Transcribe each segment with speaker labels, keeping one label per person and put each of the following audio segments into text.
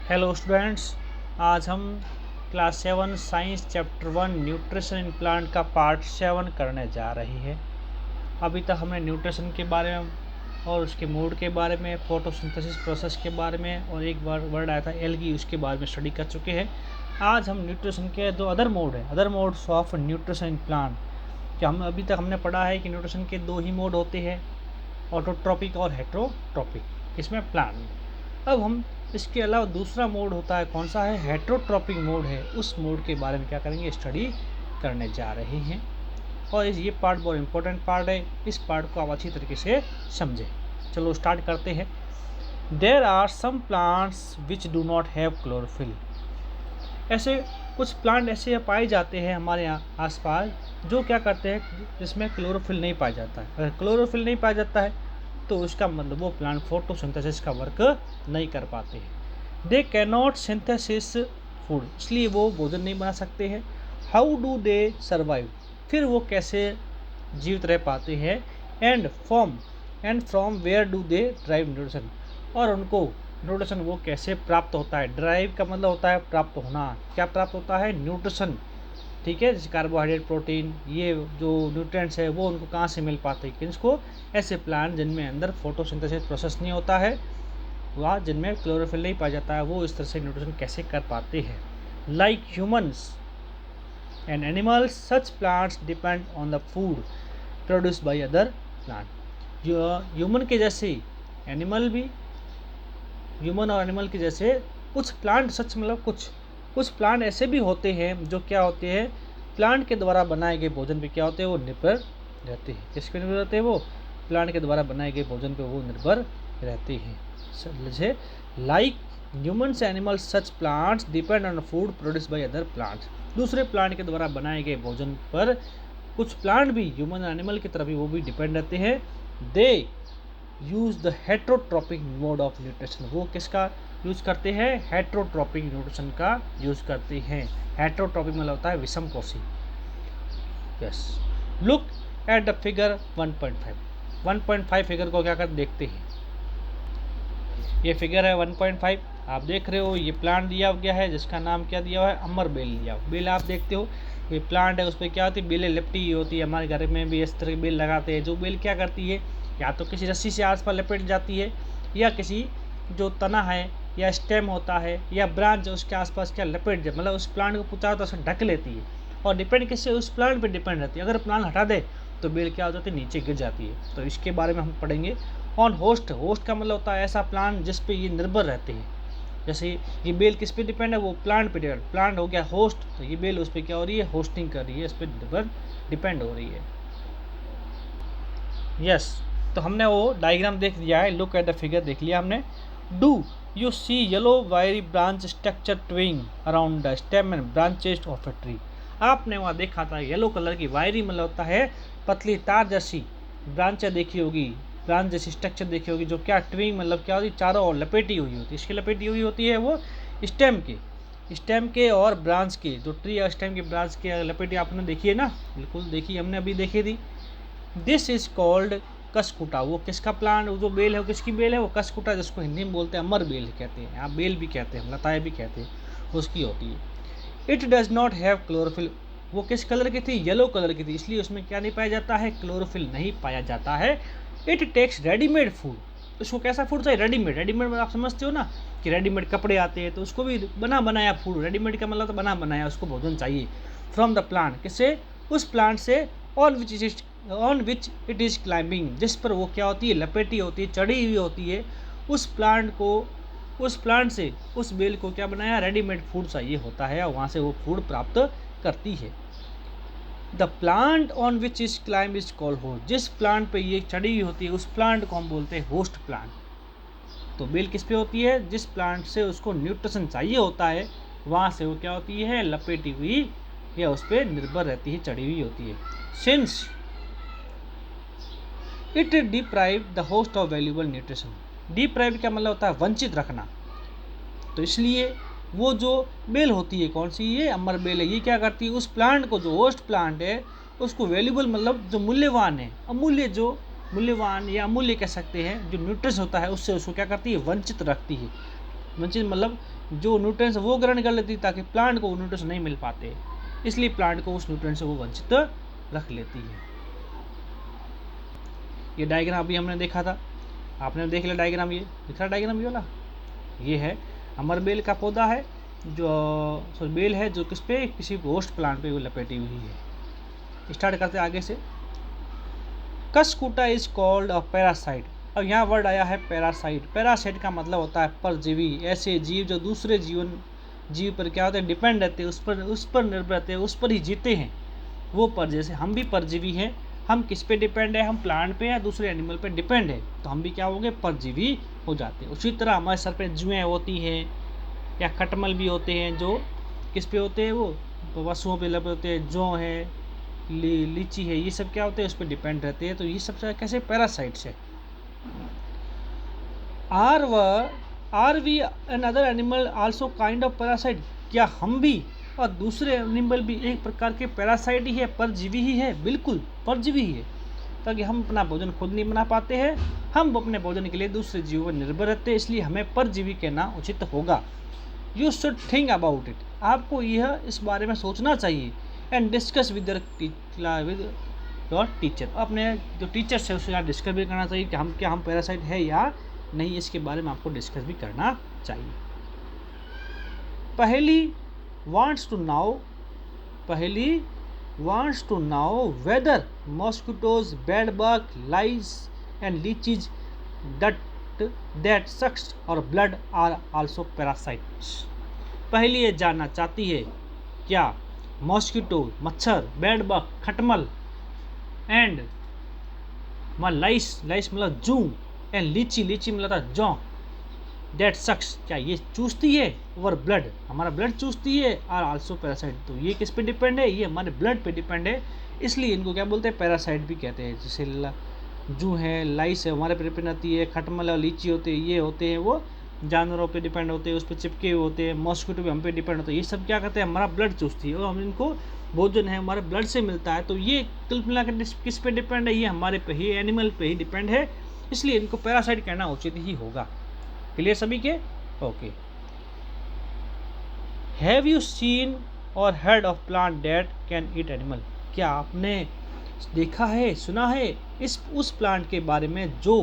Speaker 1: Hello students, आज हम class 7 science chapter 1 nutrition in plant का पार्ट 7 करने जा रही है। अभी तक हमने न्यूट्रिशन के बारे में और उसके मोड के बारे में, फोटोसिंथेसिस प्रोसेस के बारे में और एक बार वर्ड आया था एल्गी, उसके बारे में स्टडी कर चुके हैं। आज हम न्यूट्रिशन के जो अदर मोड है, other modes of nutrition in plant, क्या हम अभी तक हमने पढ़ा है कि न्यूट्रिशन के दो ही मोड होते हैं, ऑटोट्रॉपिक और हेट्रोट्रॉपिक, इसमें प्लांट। अब हम इसके अलावा दूसरा मोड होता है, कौन सा है, हेट्रोट्रॉपिक मोड है। उस मोड के बारे में क्या करेंगे, स्टडी करने जा रहे हैं। और ये पार्ट बहुत इंपॉर्टेंट पार्ट है, इस पार्ट को आप अच्छी तरीके से समझें। चलो स्टार्ट करते हैं। There are some plants which do not have chlorophyll. ऐसे कुछ प्लांट ऐसे पाए जाते हैं हमारे यहाँ आसपास जो क्या करते हैं, जिसमें क्लोरोफिल नहीं पाया जाता है। अगर क्लोरोफिल नहीं पाया जाता है तो उसका मतलब वो प्लांट फोटोसिंथेसिस का वर्क नहीं कर पाते हैं। They can not synthesis food, इसलिए वो भोजन नहीं बना सकते हैं। हाउ डू दे सर्वाइव, फिर वो कैसे जीवित रह पाते हैं। And from where do they drive nutrition, और उनको न्यूट्रिशन वो कैसे प्राप्त होता है। ड्राइव का मतलब होता है प्राप्त होना। क्या प्राप्त होता है, न्यूट्रिशन, ठीक है, जैसे कार्बोहाइड्रेट, प्रोटीन, ये जो न्यूट्रिएंट्स है वो उनको कहाँ से मिल पाते हैं, किसको, ऐसे प्लांट जिनमें अंदर फोटोसिंथेसिस प्रोसेस नहीं होता है, वह जिनमें क्लोरोफिल नहीं पाया जाता है, वो इस तरह से न्यूट्रिशन कैसे कर पाते हैं। Like humans and animals, such plants depend on the food produce by other plant. जो ह्यूमन के जैसे एनिमल भी, ह्यूमन और एनिमल के जैसे कुछ प्लांट, सच मतलब कुछ प्लांट ऐसे भी होते हैं जो क्या होते हैं, प्लांट के द्वारा बनाए गए भोजन पे क्या होते हैं, वो निर्भर रहते हैं। किस पे निर्भर रहते हैं, वो प्लांट के द्वारा बनाए गए भोजन पे वो निर्भर रहते हैं। जैसे like humans animals, such plants depend on food produce by other plants. दूसरे प्लांट के द्वारा बनाए गए भोजन पर कुछ प्लांट भी, ह्यूमन एनिमल की तरह भी, वो भी डिपेंड रहते हैं। They use the heterotrophic mode of nutrition, वो किसका यूज करते हैं, हेट्रोट्रॉपिक न्यूट्रिशन का यूज करते हैं। हेट्रोट्रॉपिक मतलब होता है विषम पोषी। Yes, look at the figure 1.5 figure को क्या कर देखते हैं। ये फिगर है 1.5, आप देख रहे हो, ये प्लांट दिया गया है जिसका नाम क्या दिया हुआ है, अमर बेल दिया हुआ। बेल आप देखते हो, ये प्लांट है, उस पर क्या होती है, बेलें लिपटी होती है। हमारे घर में भी इस तरह की बेल लगाते हैं। जो बेल क्या करती है, या तो किसी रस्सी से आसपास लपेट जाती है, या किसी जो तना है या स्टेम होता है या ब्रांच उसके आसपास क्या लपेट जाए, मतलब उस प्लांट को पूछा तो उसे ढक लेती है। और डिपेंड किससे, उस प्लांट पे डिपेंड रहती है। अगर प्लांट हटा दे तो बेल क्या हो जाती है, नीचे गिर जाती है। तो इसके बारे में हम पढ़ेंगे। ऑन होस्ट, होस्ट का मतलब होता है ऐसा प्लांट जिस पे ये निर्भर रहते हैं। जैसे ये बेल किस पे डिपेंड है, वो प्लांट पे डिपेंड, प्लांट हो गया होस्ट, तो ये बेल उस पर क्या हो रही है, होस्टिंग कर रही है, इस पर डिपेंड हो रही है। यस, तो हमने वो डायग्राम देख लिया है, लुक एट द फिगर देख लिया हमने। Do you see yellow wiry branch structure twining around the stem and branches of a tree. आपने वहाँ देखा था येलो कलर की, वायरी मतलब होता है पतली तार जैसी, ब्रांचें देखी होगी, ब्रांच जैसी स्ट्रक्चर देखी होगी, जो क्या ट्विंग मतलब क्या होती है, चारों ओर लपेटी हुई होती है। इसकी लपेटी हुई होती है वो स्टेम के और ब्रांच के, जो ट्री और स्टेम के ब्रांच के लपेटी आपने देखी है ना, बिल्कुल देखी, हमने अभी देखी थी। This is called कसकुटा। वो किसका प्लांट, जो बेल है वो किसकी बेल है, वो कसकुटा, जिसको हिंदी में बोलते हैं अमर बेल कहते हैं, यहाँ बेल भी कहते हैं, लताएँ भी कहते हैं, उसकी होती है। It does not have chlorophyll, वो किस कलर की थी, येलो कलर की थी, इसलिए उसमें क्या नहीं पाया जाता है, क्लोरोफिल नहीं पाया जाता है। इट टेक्स रेडीमेड फूड, उसको कैसा फूड चाहिए, रेडीमेड में आप समझते हो ना कि रेडीमेड कपड़े आते हैं, तो उसको भी बना बनाया फूड, रेडीमेड का मतलब तो बना बनाया, उसको भोजन चाहिए। फ्रॉम द प्लांट, किससे, उस प्लांट से, on which it is climbing, जिस पर वो क्या होती है, लपेटी होती है, चढ़ी हुई होती है। उस प्लांट से उस बेल को क्या बनाया, रेडीमेड फूड चाहिए होता है, और वहाँ से वो फूड प्राप्त करती है। The plant on which is climb is called host, जिस प्लांट पे ये चढ़ी हुई होती है उस प्लांट को हम बोलते हैं होस्ट प्लांट। तो बेल किस पे होती है, जिस प्लांट से उसको न्यूट्रिशन चाहिए होता है, वहाँ से वो क्या होती है, लपेटी हुई या उस पर निर्भर रहती है, चढ़ी हुई होती है। Since it deprive the host of valuable nutrition, deprive का मतलब होता है वंचित रखना, तो इसलिए वो जो बेल होती है, कौन सी, ये अमर बेल है, ये क्या करती है, उस प्लांट को, जो होस्ट प्लांट है उसको वैल्यूबल मतलब जो मूल्यवान है, अमूल्य, जो मूल्यवान या अमूल्य कह सकते हैं, जो न्यूट्रिशन होता है उससे उसको क्या करती है, वंचित रखती है। वंचित मतलब जो न्यूट्रिएंट्स वो ग्रहण कर लेती है, ताकि प्लांट को न्यूट्रिएंट्स नहीं मिल पाते, इसलिए प्लांट को उस न्यूट्रिएंट से वो वंचित रख लेती है। ये डायग्राम अभी हमने देखा था, आपने देख लिया डायग्राम, ये दिख रहा डायग्राम ये वाला, ये है अमर बेल का पौधा है, जो बेल है जो किस पे, किसी होस्ट प्लांट पे वो लपेटी हुई है। स्टार्ट करते आगे से। Cuscuta is called a parasite. अब यहाँ वर्ड आया है पैरासाइट। पैरासाइट का मतलब होता है परजीवी, ऐसे जीव जो दूसरे जीव पर क्या होते हैं, डिपेंड रहते हैं, उस पर निर्भर रहते हैं, उस पर ही जीते हैं वो पर। जैसे हम भी परजीवी हैं, हम किस पे डिपेंड है, हम प्लांट पे या दूसरे एनिमल पे डिपेंड है, तो हम भी क्या होंगे, परजीवी हो जाते हैं। उसी तरह हमारे सर पे जुएँ होती हैं या खटमल भी होते हैं, जो किस पे होते हैं, वो वसुओं पे लगे होते हैं, जौ है, लीची है, ये सब क्या होते हैं, उस पर डिपेंड रहते हैं। तो ये सब कैसे पैरासाइट्स है। Are we an other animal also kind of parasite. क्या हम भी और दूसरे एनिमल भी एक प्रकार के पैरासाइट ही है, परजीवी ही है? बिल्कुल परजीवी ही है, ताकि हम अपना भोजन खुद नहीं बना पाते हैं, हम अपने भोजन के लिए दूसरे जीवों पर निर्भर रहते हैं, इसलिए हमें परजीवी कहना उचित होगा। You should think about it. आपको यह इस बारे में सोचना चाहिए। And discuss with your teacher. अपने जो टीचर्स है उससे आप डिस्कस भी करना चाहिए कि हम पैरासाइट है या नहीं, इसके बारे में आपको डिस्कस भी करना चाहिए। पहली wants to now whether mosquitoes, bed bug, lice and leeches that sucks और blood are also parasites। पहली ये जानना चाहती है क्या मॉस्किटो मच्छर, बेड बग खटमल, एंड लाइस मतलब जू, एंड लीची मतलब जौ, that sucks क्या ये चूसती है, और ब्लड हमारा ब्लड चूसती है, और आल्सो पैरासाइट। तो ये किस पे डिपेंड है, ये हमारे ब्लड पे डिपेंड है, इसलिए इनको क्या बोलते हैं, पैरासाइट भी कहते हैं। जैसे जू है, लाइस है, हमारे पे डिपेंड आती है, खटमल और लीची होते हैं, ये होते हैं वो जानवरों पे डिपेंड होते हैं, उस पर चिपके हुए होते हैं, मॉस्किटो भी हम पे डिपेंड होते हैं। ये सब क्या करते हैं, हमारा ब्लड चूसती है, और हम इनको भोजन है हमारे ब्लड से मिलता है। तो ये कुल मिला कर किस पे डिपेंड है, ये हमारे पे ही, एनिमल पे ही डिपेंड है, इसलिए इनको पैरासाइट कहना उचित ही होगा। क्लियर सभी के? ओके। हैव यू सीन और heard of plant that can eat animal. क्या आपने देखा है, सुना है उस प्लांट के बारे में जो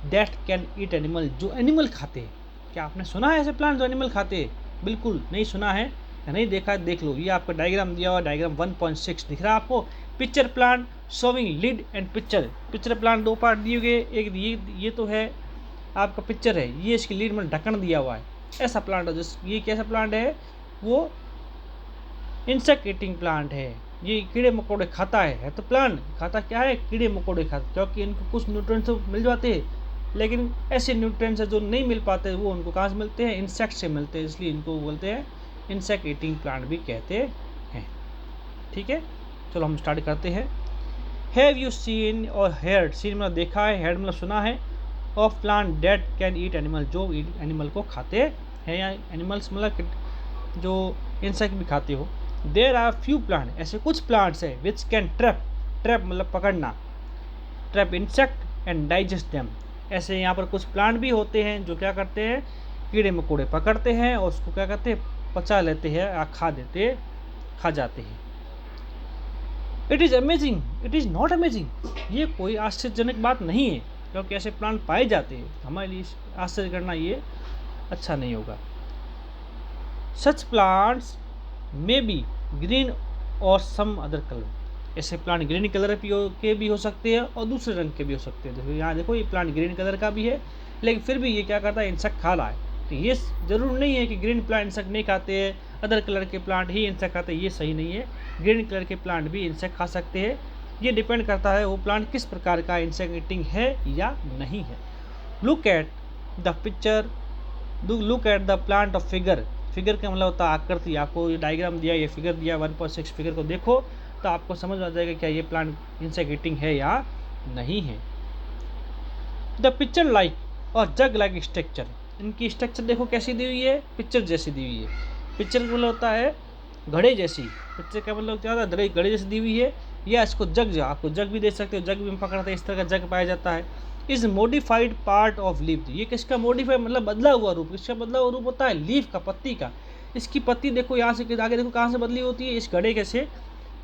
Speaker 1: दैट कैन ईट एनिमल, जो एनिमल खाते हैं? क्या आपने सुना है ऐसे प्लांट जो एनिमल खाते हैं? बिल्कुल नहीं सुना है या नहीं देखा है, देख लो। ये आपका डायग्राम दिया हुआ, डायग्राम 1.6 दिख रहा है आपको। Pitcher plant showing lead and pitcher plant दो पार्ट दिए गए, एक ये तो है आपका पिक्चर है, ये इसकी लीड में ढक्कन दिया हुआ है। ऐसा प्लांट है, ये कैसा प्लांट है, वो इंसेक्ट ईटिंग प्लांट है, ये कीड़े मकोड़े खाता है। तो प्लांट खाता क्या है, कीड़े मकोड़े खाता, क्योंकि इनको कुछ न्यूट्रिएंट्स मिल जाते हैं, लेकिन ऐसे न्यूट्रिएंट्स जो नहीं मिल पाते वो उनको कहाँ से मिलते हैं, इंसेक्ट से मिलते हैं, इसलिए इनको बोलते हैं इंसेक्ट ईटिंग प्लांट भी कहते हैं। ठीक है, चलो हम स्टार्ट करते हैं। हैव यू सीन और हेard, सीन मतलब देखा है, हेard मतलब सुना है, of plant that can eat animal, जो एनिमल को खाते हैं, या एनिमल्स मतलब जो इंसेक्ट भी खाते हो। देयर आर फ्यू प्लांट, ऐसे कुछ प्लांट्स है विच कैन ट्रैप मतलब पकड़ना, trap insect and digest them. ऐसे यहाँ पर कुछ प्लांट भी होते हैं जो क्या करते हैं, कीड़े मकोड़े पकड़ते हैं और उसको क्या करते हैं, पचा लेते हैं या खा जाते हैं। It is amazing, it is not amazing, ये कोई आश्चर्यजनक बात नहीं है, क्योंकि ऐसे प्लांट पाए जाते हैं, हमारे लिए आश्चर्य करना ये अच्छा नहीं होगा। सच प्लांट्स मे बी ग्रीन और सम अदर कलर, ऐसे प्लांट ग्रीन कलर के भी हो सकते हैं और दूसरे रंग के भी हो सकते हैं। देखो यहाँ देखो, ये प्लांट ग्रीन कलर का भी है, लेकिन फिर भी ये क्या करता है, इंसेक्ट खा रहा है। तो ये ज़रूर नहीं है कि ग्रीन प्लांट इंसेक्ट नहीं खाते हैं, अदर कलर के प्लांट ही इंसेक्ट खाते हैं, ये सही नहीं है। ग्रीन कलर के प्लांट भी इंसेक्ट खा सकते हैं, ये डिपेंड करता है वो प्लांट किस प्रकार का इंसेक्ट ईटिंग है या नहीं है। Look at the picture, look at the plant of figure का मतलब होता है आकृति। आपको ये डायग्राम दिया, ये फिगर दिया 1.6 फिगर को देखो तो आपको समझ आ जाएगा क्या ये प्लांट इंसेक्ट ईटिंग है या नहीं है। द पिक्चर लाइक और जग लाइक स्ट्रक्चर, इनकी स्ट्रक्चर देखो कैसी दी हुई है, पिक्चर जैसी दी हुई है। पिक्चर का मतलब होता है घड़े जैसी, पिक्चर का मतलब क्या होता है, घड़े जैसी दी हुई है, या इसको जग, आपको जग भी दे सकते हो, जग भी हम पकड़ते हैं, इस तरह का जग पाया जाता है। Is modified part of leaf. ये किसका मॉडिफाइड मतलब बदला हुआ रूप, किसका बदला हुआ रूप होता है, लीफ का, पत्ती का। इसकी पत्ती देखो यहाँ से आगे देखो कहाँ से बदली होती है, इस घड़े के से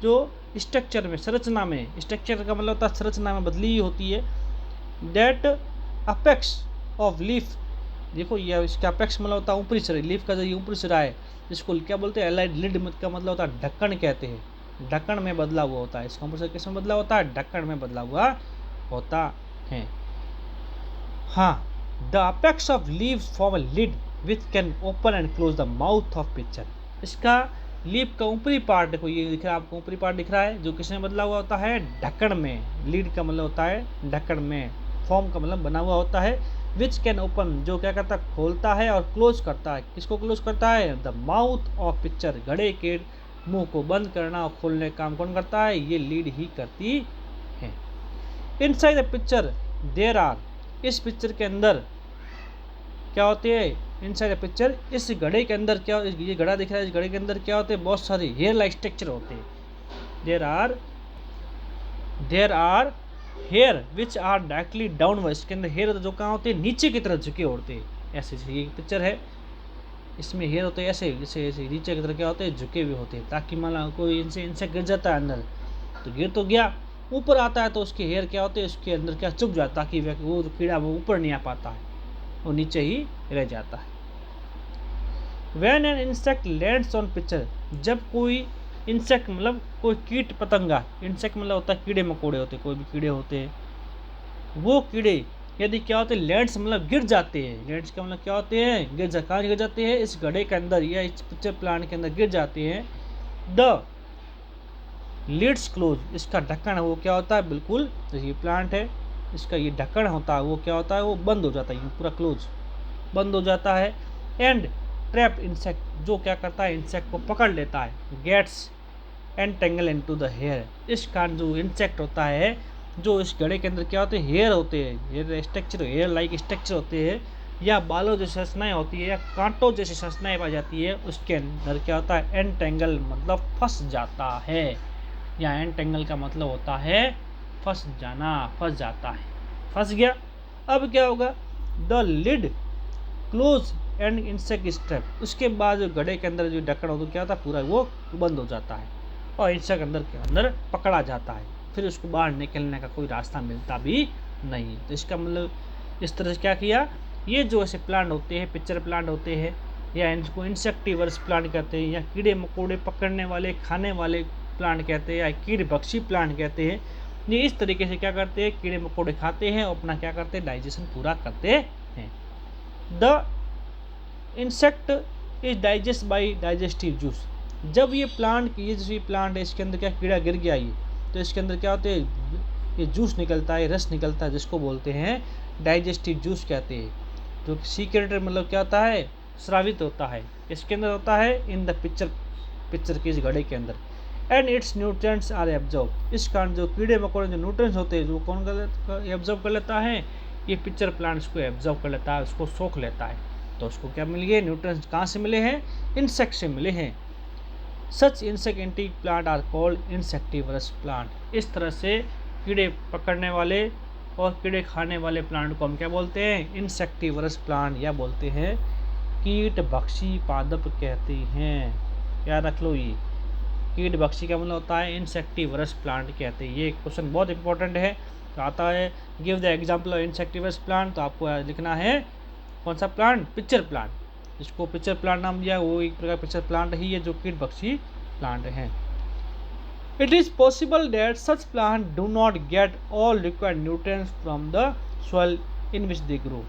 Speaker 1: जो स्ट्रक्चर में, संरचना में, स्ट्रक्चर का मतलब होता है संरचना में बदली होती है। दैट अपेक्स ऑफ लीफ, देखो ये इसका अपेक्स मतलब होता है ऊपरी सिरा, लीफ का जो ये ऊपरी सिरा है इसको क्या बोलते हैं, एलाइड लिड का मतलब होता है ढक्कन कहते हैं, ढक्कन में बदला हुआ होता है। इसका मतलब किस में बदला होता है, ढक्कन में बदला हुआ होता है। हाँ, the apex of leaves form a lid which can open and close the mouth of pitcher. इसका लीफ का ऊपरी पार्ट देखो, ये दिख रहा है आपको, ऊपरी पार्ट दिख रहा है जो किसमें बदला हुआ होता है, ढक्कन में। लीड का मतलब होता है ढक्कन में, फॉर्म का मतलब बना हुआ होता है। विच कैन ओपन, जो क्या करता है, खोलता है और क्लोज करता है। किसको क्लोज करता है, द माउथ ऑफ पिक्चर, घड़े के मुंह को बंद करना और खोलने का काम कौन करता है, ये लीड ही करती है। Inside the pitcher there are, इस पिक्चर के अंदर क्या होते हैं, इनसाइड द पिक्चर, इस घड़े के अंदर क्या, ये घड़ा दिख रहा है, इस घड़े के अंदर क्या होते हैं, बहुत सारे हेयर लाइक स्ट्रक्चर होते हैं। There are hair which are directly downward, इसके अंदर हेयर जो कहाँ होते हैं, नीचे की तरफ झुके होते हैं। ऐसे ये पिक्चर है, इसमें हेयर होते हैं ऐसे, जैसे ऐसे नीचे की तरफ क्या होते हैं, झुके हुए होते हैं, ताकि मान लो कोई इनसे गिर जाता है अंदर तो गिर तो गया, ऊपर आता है तो उसके हेयर क्या होते हैं, उसके अंदर क्या चुप जाता, ताकि वो कीड़ा वो ऊपर नहीं आ पाता है, वो नीचे ही रह जाता है। When an insect lands on picture, जब कोई इंसेक्ट मतलब कोई कीट पतंगा, इंसेक्ट मतलब होता है कीड़े मकोड़े होते हैं, कोई भी कीड़े होते हैं, वो कीड़े यदि क्या होते हैं, लैंड्स मतलब गिर जाते हैं, लैंड्स का मतलब क्या होते हैं, कहाँ गिर जाते हैं, इस घड़े के अंदर या इस पिक्चर प्लांट के अंदर गिर जाते हैं। द लिड्स क्लोज, इसका ढक्कन है वो क्या होता है, बिल्कुल ये प्लांट है, इसका ये ढक्कन होता है वो क्या होता है, वो बंद हो जाता है, पूरा क्लोज बंद हो जाता है। एंड ट्रैप इंसेक्ट, जो क्या करता है, इंसेक्ट को पकड़ लेता है, gets entangle into the hair, इस कारण जो इंसेक्ट होता है, जो इस घड़े के अंदर क्या होते हैं, हेयर होते हैं, hair structure, hair like structure होते हैं, या बालों जैसी संरचनाएं होती है, या कांटों जैसी संरचनाएं पाई जाती है, उसके अंदर क्या होता है, एंटेंगल मतलब फंस जाता है, या एंटेंगल का मतलब होता है फंस जाना, फंस जाता है, फंस गया। अब क्या होगा, the lid close and insect trap, उसके बाद जो घड़े के अंदर जो ढक्कन होता है क्या होता है, पूरा वो बंद हो जाता है और इंसेक्ट अंदर के अंदर पकड़ा जाता है, फिर उसको बाहर निकलने का कोई रास्ता मिलता भी नहीं। तो इसका मतलब इस तरह से क्या किया, ये जो ऐसे प्लांट होते हैं, पिक्चर प्लांट होते हैं, या इनको इंसेक्टिवर्स प्लांट कहते हैं, या कीड़े मकोड़े पकड़ने वाले खाने वाले प्लांट कहते हैं, या कीड़े भक्षी प्लांट कहते हैं, ये इस तरीके से क्या करते हैं, कीड़े मकोड़े खाते हैं और अपना क्या करते हैं, डाइजेशन पूरा करते हैं। The insect is digest by digestive juice, जब ये प्लांट, ये जो प्लांट है इसके अंदर क्या कीड़ा गिर गया ये, तो इसके अंदर क्या होते हैं, ये जूस निकलता है, रस निकलता है, जिसको बोलते हैं डाइजेस्टिव जूस कहते हैं, जो सीक्रेट मतलब क्या होता है, स्रावित होता है, इसके अंदर होता है इन द पिक्चर के इस घड़े के अंदर। And its nutrients are absorb, इस कारण जो कीड़े मकोड़े जो न्यूट्रिएंट्स होते हैं, जो कौन एब्जॉर्ब कर लेता है, ये पिक्चर प्लांट्स को एब्जॉर्ब कर लेता है, उसको सोख लेता है। तो उसको क्या मिल गए, न्यूट्रिएंट्स कहाँ से मिले हैं, इंसेक्ट से मिले हैं। Such insective plant are called insectivorous plant, इस तरह से कीड़े पकड़ने वाले और कीड़े खाने वाले प्लांट को हम क्या बोलते हैं, इंसेक्टिवरस प्लांट, या बोलते हैं कीट भक्षी पादप कहते हैं। याद रख लो, ये कीट भक्षी का मतलब होता है इंसेक्टिवरस प्लांट कहते हैं। ये क्वेश्चन बहुत इंपॉर्टेंट है, तो आता है give the example of insectivorous plant, तो आपको लिखना है कौन सा प्लांट, पिक्चर प्लांट, जिसको पिक्चर प्लांट नाम दिया वो एक प्रकार पिक्चर प्लांट ही है, जो कीट भक्षी प्लांट है। It is possible that such plant do not get all required nutrients from the soil in which they grow,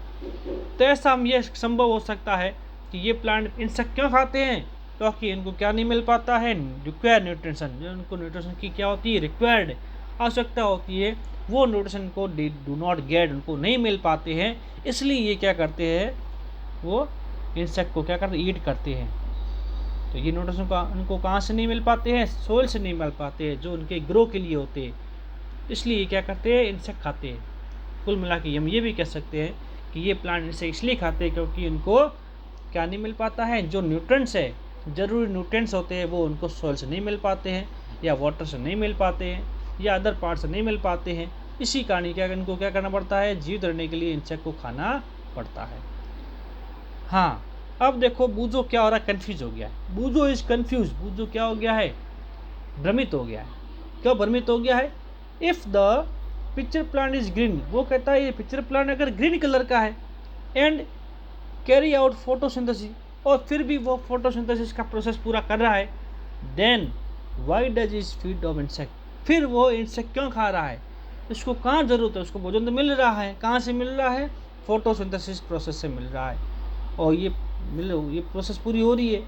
Speaker 1: तो ऐसा हम ये संभव हो सकता है कि ये प्लांट इंसेक्ट क्यों खाते हैं, क्योंकि इनको क्या नहीं मिल पाता है, रिक्वायर्ड न्यूट्रिशन, जो उनको न्यूट्रिशन की क्या होती है, रिक्वायर्ड आवश्यकता होती है, वो न्यूट्रिशन को डू नॉट गेट, उनको नहीं मिल पाते हैं, इसलिए ये क्या करते हैं, वो इंसेक्ट को क्या करते हैं, ईट करते हैं। तो ये न्यूट्रिशन को उनको कहाँ से नहीं मिल पाते हैं, सोइल से नहीं मिल पाते हैं, जो उनके ग्रो के लिए होते हैं, इसलिए ये क्या करते हैं, इंसेक्ट खाते हैं। कुल मिला के हम ये भी कह सकते हैं कि ये प्लांट इंसेक्ट इसलिए खाते हैं क्योंकि इनको क्या नहीं मिल पाता है, जो न्यूट्रिएंट्स है, जरूरी न्यूट्रिएंट्स होते हैं, वो उनको सोइल से नहीं मिल पाते हैं, या वाटर से नहीं मिल पाते हैं, या अदर पार्ट से नहीं मिल पाते हैं, इसी कारण क्या इनको क्या करना पड़ता है, जीवित रहने के लिए इंसेक्ट को खाना पड़ता है। हाँ, अब देखो बूजो क्या हो रहा है, कंफ्यूज हो गया है। बूजो इज कंफ्यूज, बूजो क्या हो गया है, भ्रमित हो गया है। क्यों भ्रमित हो गया है? If the pitcher plant is green, वो कहता है ये पिक्चर प्लांट अगर ग्रीन कलर का है एंड कैरी आउट फोटोसिंथेसिस, और फिर भी वो फोटोसिंथेसिस का प्रोसेस पूरा कर रहा है, then why does is feed of insect, फिर वो इंसेक्ट क्यों खा रहा है? इसको कहाँ ज़रूरत है, उसको भोजन तो मिल रहा है। कहाँ से मिल रहा है? फोटोसिंथेसिस प्रोसेस से मिल रहा है, और ये प्रोसेस पूरी हो रही है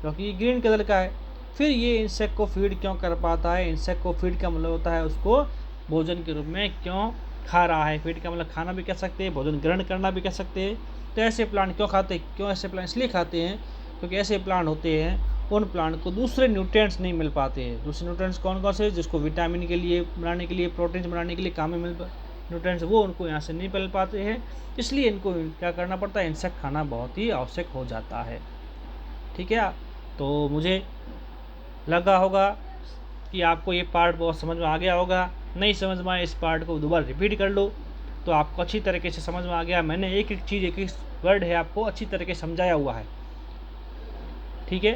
Speaker 1: क्योंकि ये ग्रीन कलर का है। फिर ये इंसेक्ट को फीड क्यों कर पाता है? इंसेक्ट को फीड का मतलब होता है उसको भोजन के रूप में क्यों खा रहा है। फीड का मतलब खाना भी कह सकते हैं, भोजन ग्रहण करना भी कह सकते हैं। तो ऐसे प्लांट क्यों खाते हैं? क्यों ऐसे प्लांट इसलिए खाते हैं क्योंकि ऐसे प्लांट होते हैं उन प्लांट को दूसरे न्यूट्रिएंट्स नहीं मिल पाते हैं। दूसरे न्यूट्रिएंट्स कौन कौन से? जिसको विटामिन के लिए बनाने के लिए, प्रोटीन बनाने के लिए काम में मिल न्यूट्रिएंट्स, वो उनको यहाँ से नहीं मिल पाते हैं, इसलिए इनको क्या करना पड़ता है, इंसेक्ट खाना बहुत ही आवश्यक हो जाता है। ठीक है, तो मुझे लगा होगा कि आपको ये पार्ट बहुत समझ में आ गया होगा। नहीं समझ में आए इस पार्ट को दोबारा रिपीट कर लो तो आपको अच्छी तरीके से समझ में आ गया। मैंने एक एक चीज़, एक एक वर्ड है आपको अच्छी तरीके से समझाया हुआ है। ठीक है,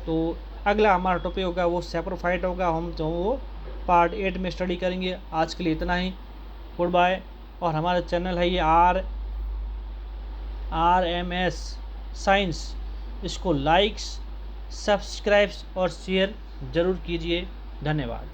Speaker 1: तो अगला हमारा टॉपिक होगा वो सैप्रोफाइट होगा, हम तो वो पार्ट 8 में स्टडी करेंगे। आज के लिए इतना ही, गुड बाय। और हमारा चैनल है ये RMS साइंस, इसको लाइक्स, सब्सक्राइब्स और शेयर ज़रूर कीजिए। धन्यवाद।